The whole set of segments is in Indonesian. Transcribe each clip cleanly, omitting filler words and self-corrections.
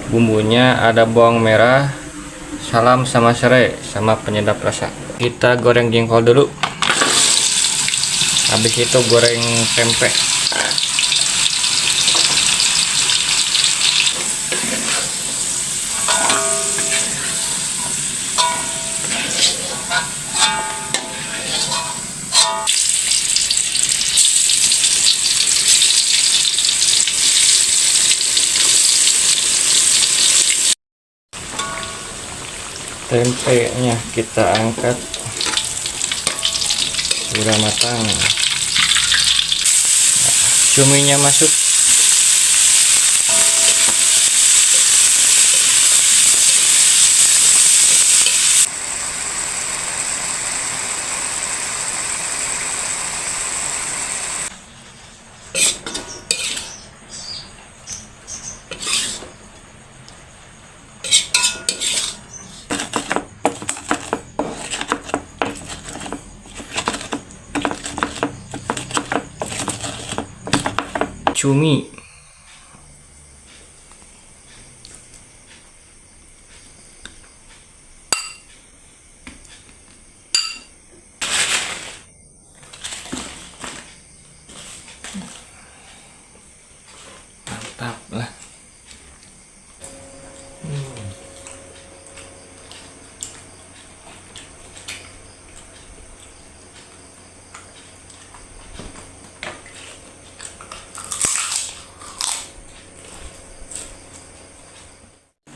Bumbunya ada bawang merah, salam sama serai, sama penyedap rasa. Kita goreng jengkol dulu. Habis itu goreng tempe. Tempenya kita angkat, sudah matang. Cuminya masuk. Cumi, mantap lah.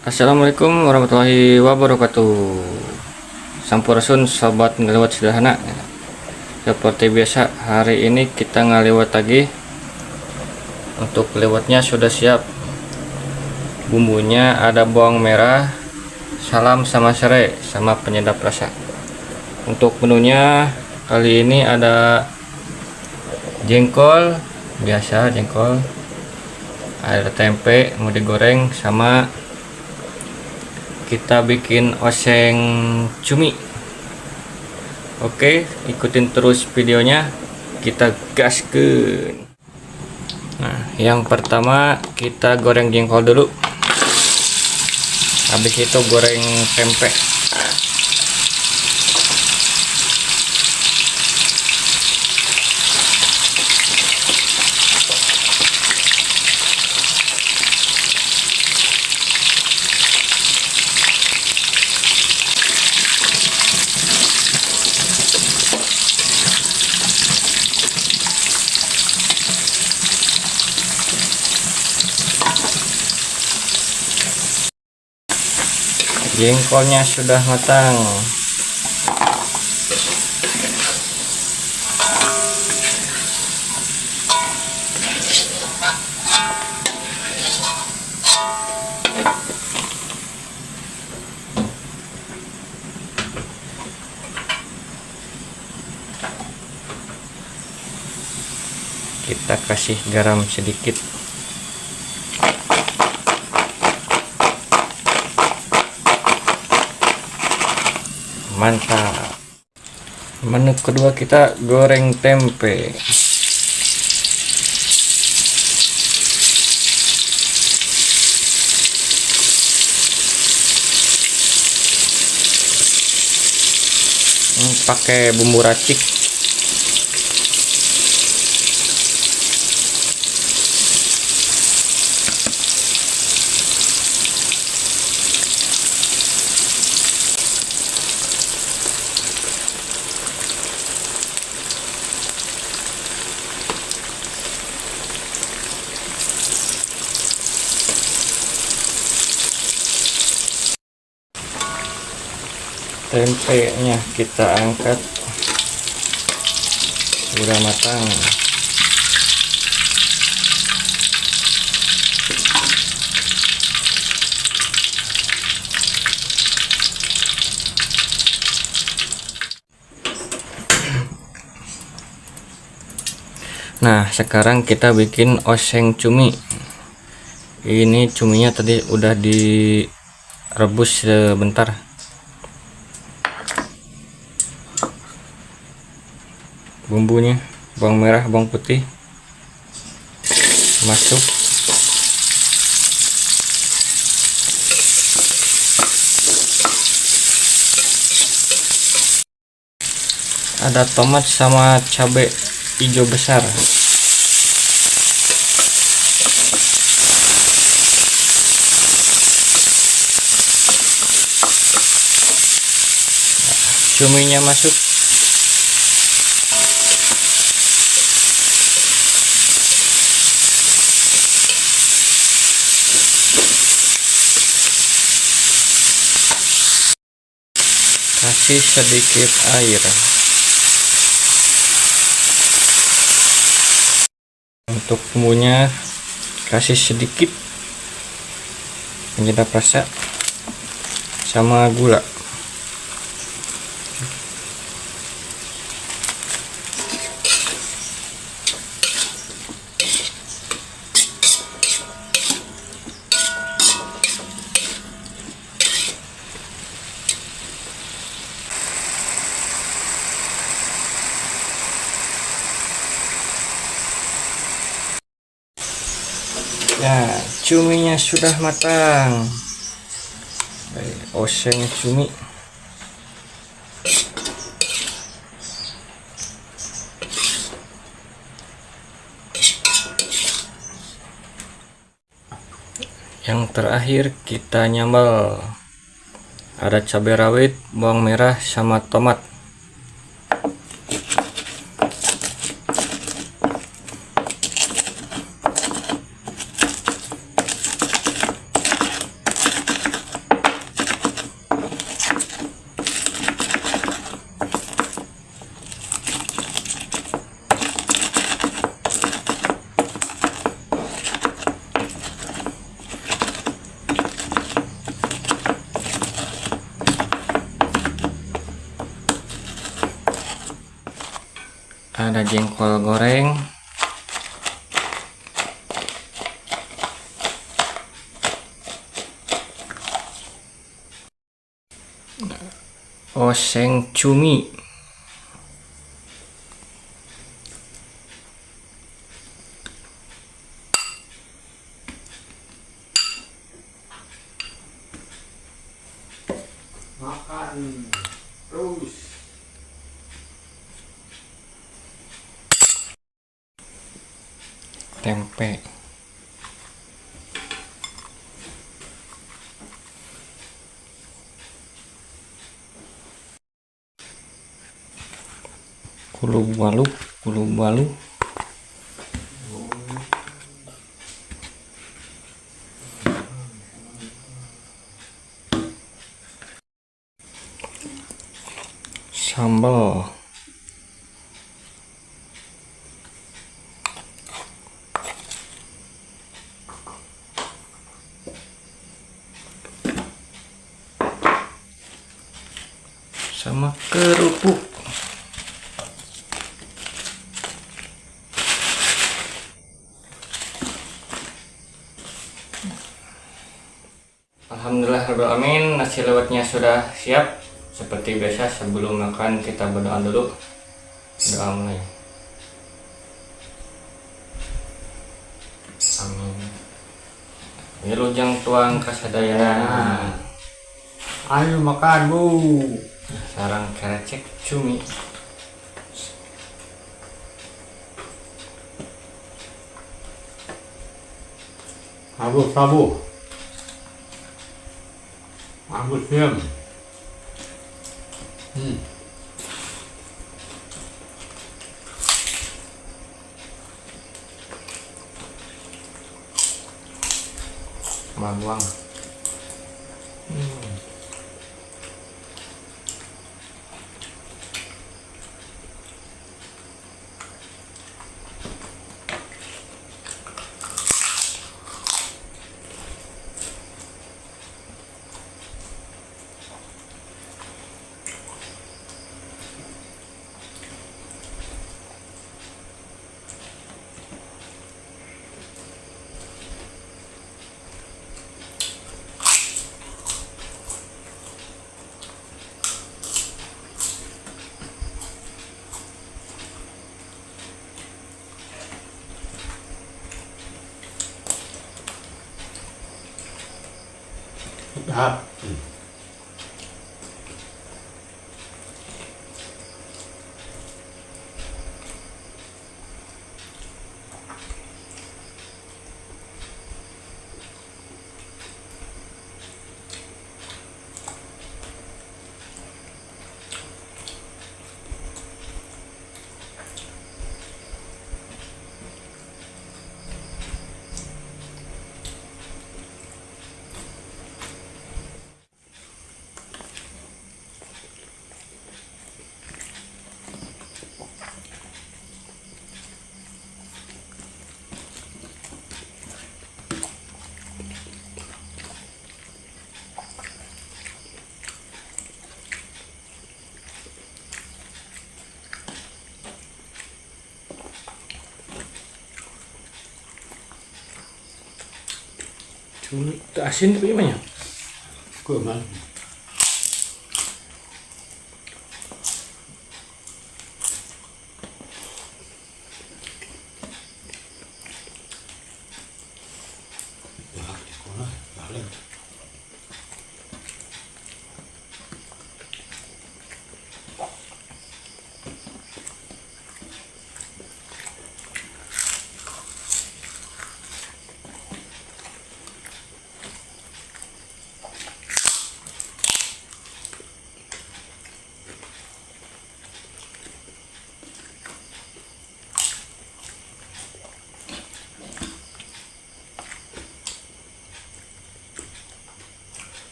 Assalamualaikum warahmatullahi wabarakatuh. Sampurasun sobat ngelewat sederhana. Seperti biasa, hari ini kita ngelewat lagi. Untuk lewatnya sudah siap. Bumbunya ada bawang merah, salam sama serai, sama penyedap rasa. Untuk menunya kali ini ada jengkol, biasa jengkol. Ada tempe mau digoreng, sama kita bikin oseng cumi. Oke, ikutin terus videonya, kita gaskeun. Nah, yang pertama kita goreng jengkol dulu. Habis itu goreng tempe. Jengkolnya sudah matang. Kita kasih garam sedikit. Mantap. Menu kedua kita goreng tempe. Pakai bumbu racik. Tempenya kita angkat, sudah matang. Nah, sekarang kita bikin oseng cumi. Ini cuminya tadi udah direbus sebentar. Bumbunya bawang merah, bawang putih masuk. ada tomat sama cabai hijau besar. Cuminya masuk. Kasih sedikit air. Untuk bumbunya kasih sedikit penyedap rasa sama gula. Ya, cuminya sudah matang. Oseng cumi. Yang terakhir kita nyambal. Ada cabai rawit, bawang merah, sama tomat. Ada jengkol goreng, oseng cumi, makan terus. tempe, kulu balu, sambal, sama kerupuk. Alhamdulillah rabbil alamin, nasi lewatnya sudah siap. Seperti biasa sebelum makan kita berdoa dulu. Doa mulai. Amin. Wilujeng tuang kasadayana. Ayo makan bu. Sarang kerecek cumi. Sabu. Aku siam. Bawang. Sedap. Itu asin tapi gimana? Kuman.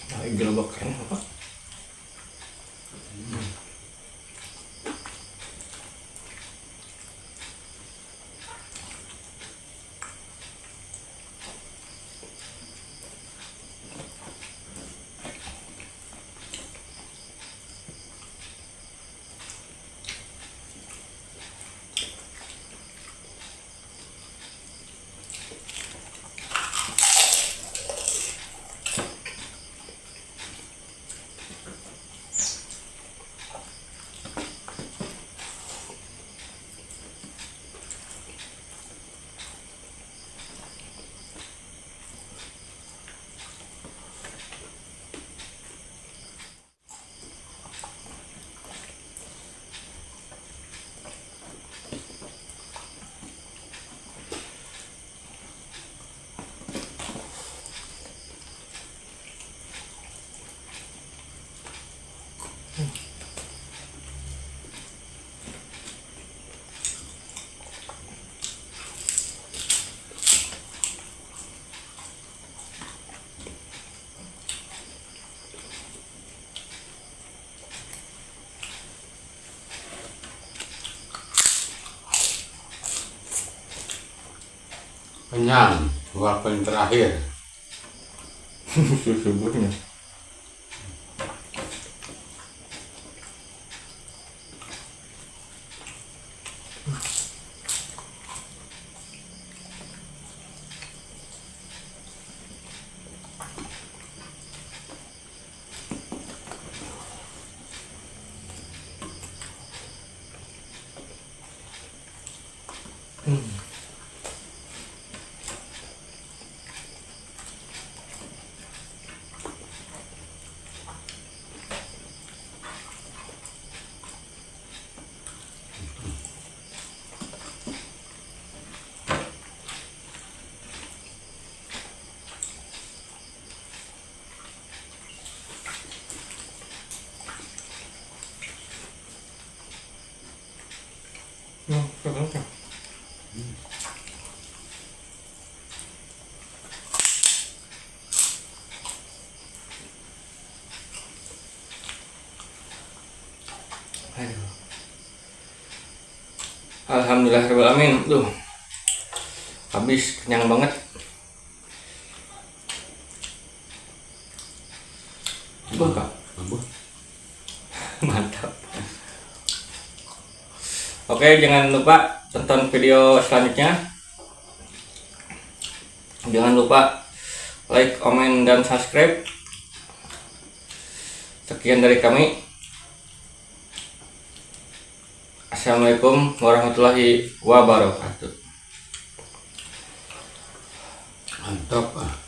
Nah, gerobak kan apa? Kenyang. Suapin terakhir. Subuhnya. Kenapa? Aduh. Alhamdulillahirrahmanirrahim. Tuh. Habis, kenyang banget. Buka. Aduh. Mantap. Oke, jangan lupa tonton video selanjutnya. Jangan lupa like, komen, dan subscribe. Sekian dari kami. Assalamualaikum warahmatullahi wabarakatuh. Mantap.